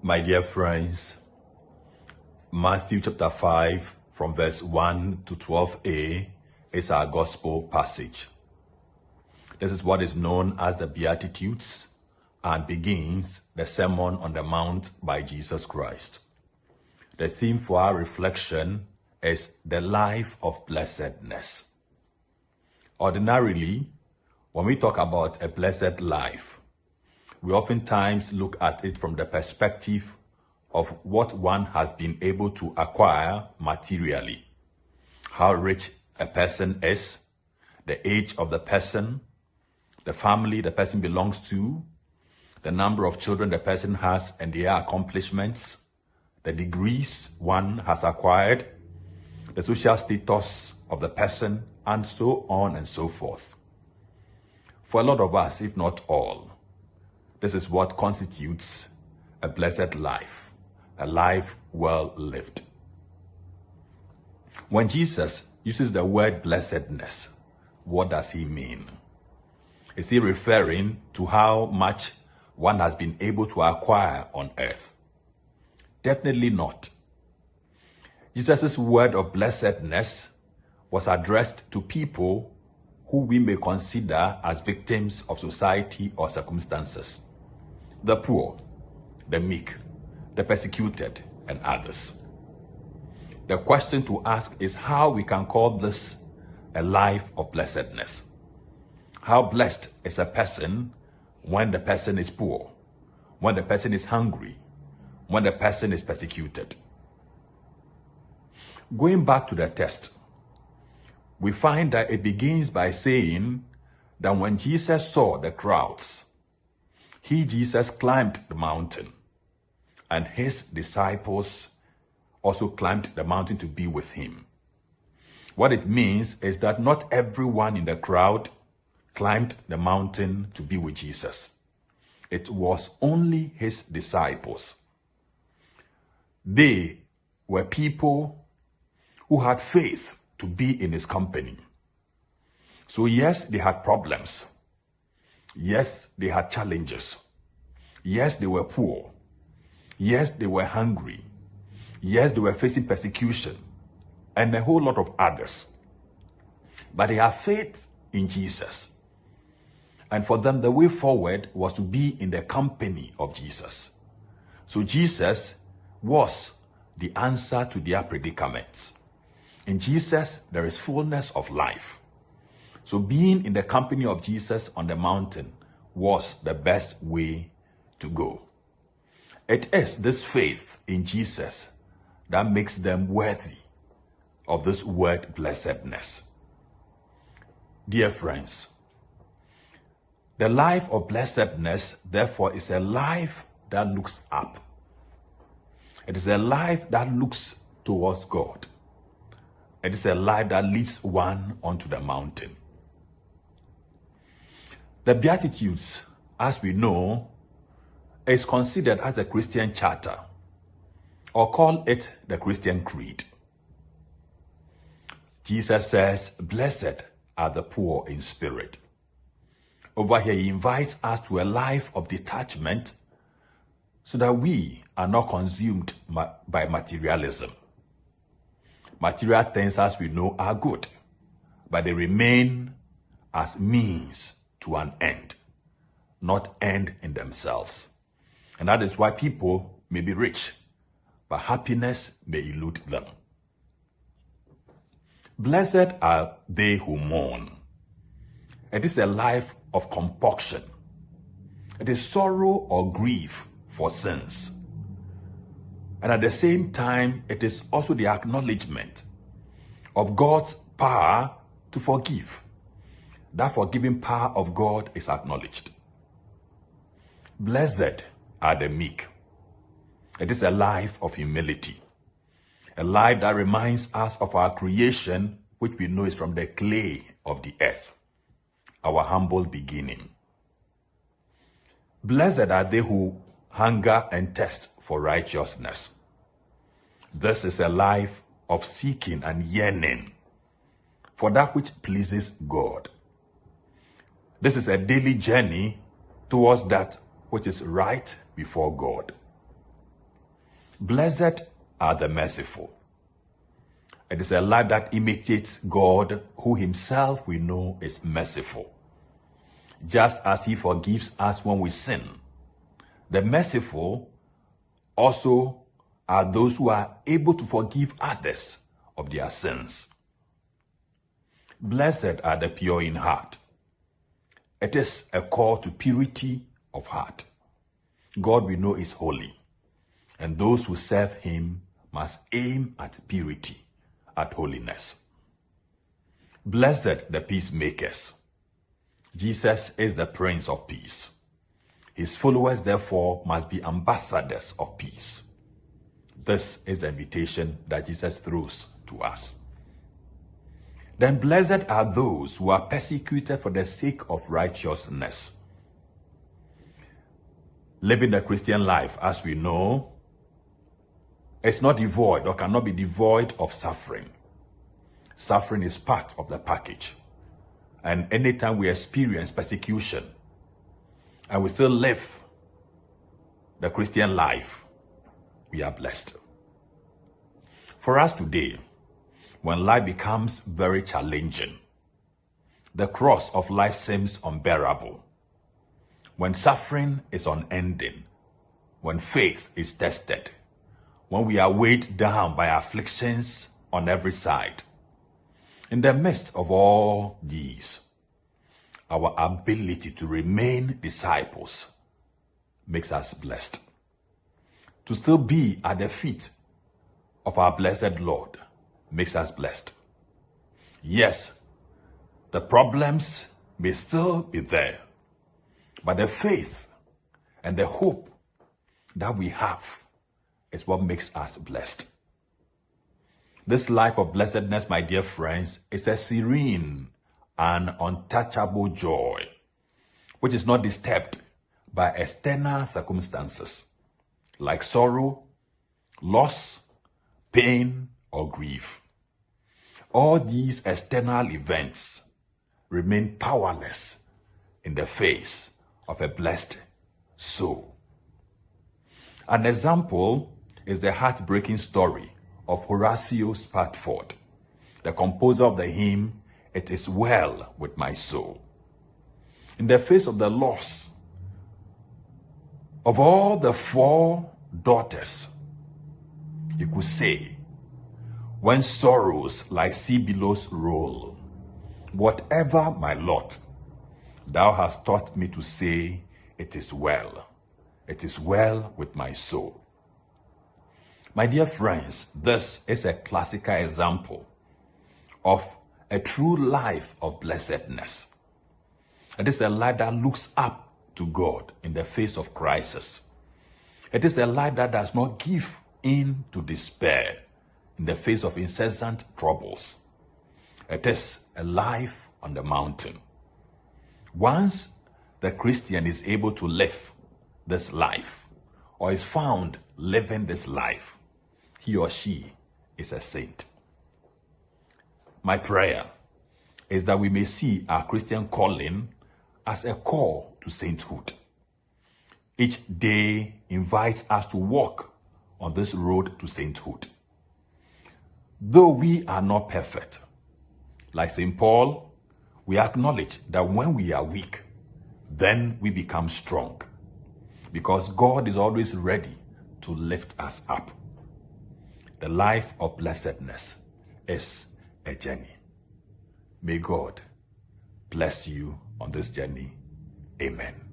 My dear friends, Matthew chapter 5 from verse 1 to 12a is our gospel passage. This is what is known as the Beatitudes and begins the Sermon on the Mount by Jesus Christ. The theme for our reflection is the life of blessedness. Ordinarily, when we talk about a blessed life, we oftentimes look at it from the perspective of what one has been able to acquire materially. How rich a person is, the age of the person, the family the person belongs to, the number of children the person has and their accomplishments, the degrees one has acquired, the social status of the person, and so on and so forth. For a lot of us, if not all, this is what constitutes a blessed life, a life well lived. When Jesus uses the word blessedness, what does he mean? Is he referring to how much one has been able to acquire on earth? Definitely not. Jesus' word of blessedness was addressed to people who we may consider as victims of society or circumstances. The poor, the meek, the persecuted, and others. The question to ask is how we can call this a life of blessedness. How blessed is a person when the person is poor, when the person is hungry, when the person is persecuted? Going back to the text, we find that it begins by saying that when Jesus saw the crowds, Jesus climbed the mountain, and his disciples also climbed the mountain to be with him. What it means is that not everyone in the crowd climbed the mountain to be with Jesus. It was only his disciples. They were people who had faith to be in his company. So yes, they had problems. Yes, they had challenges. Yes, they were poor. Yes, they were hungry. Yes, they were facing persecution and a whole lot of others. But they had faith in Jesus. And for them, the way forward was to be in the company of Jesus. So Jesus was the answer to their predicaments. In Jesus, there is fullness of life. So being in the company of Jesus on the mountain was the best way to go. It is this faith in Jesus that makes them worthy of this word blessedness. Dear friends, the life of blessedness, therefore, is a life that looks up. It is a life that looks towards God. It is a life that leads one onto the mountain. The Beatitudes, as we know, is considered as a Christian charter, or call it the Christian creed. Jesus says, "Blessed are the poor in spirit." Over here, he invites us to a life of detachment so that we are not consumed by materialism. Material things, as we know, are good, but they remain as means to an end, not end in themselves. And that is why people may be rich, but happiness may elude them. Blessed are they who mourn. It is a life of compunction. It is sorrow or grief for sins. And at the same time, it is also the acknowledgement of God's power to forgive. That forgiving power of God is acknowledged. Blessed are the meek. It is a life of humility. A life that reminds us of our creation, which we know is from the clay of the earth, our humble beginning. Blessed are they who hunger and thirst for righteousness. This is a life of seeking and yearning for that which pleases God. This is a daily journey towards that which is right before God. Blessed are the merciful. It is a life that imitates God, who himself we know is merciful. Just as he forgives us when we sin, the merciful also are those who are able to forgive others of their sins. Blessed are the pure in heart. It is a call to purity of heart. God we know is holy, and those who serve him must aim at purity, at holiness. Blessed the peacemakers. Jesus is the Prince of Peace. His followers, therefore, must be ambassadors of peace. This is the invitation that Jesus throws to us. Then blessed are those who are persecuted for the sake of righteousness. Living the Christian life, as we know, is not devoid or cannot be devoid of suffering. Suffering is part of the package. And anytime we experience persecution and we still live the Christian life, we are blessed. For us today, when life becomes very challenging, the cross of life seems unbearable, when suffering is unending, when faith is tested, when we are weighed down by afflictions on every side, in the midst of all these, our ability to remain disciples makes us blessed. To still be at the feet of our blessed Lord makes us blessed. Yes, the problems may still be there, but the faith and the hope that we have is what makes us blessed. This life of blessedness, my dear friends, is a serene and untouchable joy, which is not disturbed by external circumstances like sorrow, loss, pain, or grief. All these external events remain powerless in the face of a blessed soul. An example is the heartbreaking story of Horatio Spafford, the composer of the hymn, "It Is Well With My Soul." In the face of the loss of all the 4 daughters, he could say, "When sorrows like sea billows roll, whatever my lot, thou hast taught me to say, it is well with my soul." My dear friends, this is a classical example of a true life of blessedness. It is a life that looks up to God in the face of crisis. It is a life that does not give in to despair in the face of incessant troubles. It is a life on the mountain. Once the Christian is able to live this life, or is found living this life, he or she is a saint. My prayer is that we may see our Christian calling as a call to sainthood. Each day invites us to walk on this road to sainthood. Though we are not perfect, like St. Paul, we acknowledge that when we are weak, then we become strong, because God is always ready to lift us up. The life of blessedness is a journey. May God bless you on this journey. Amen.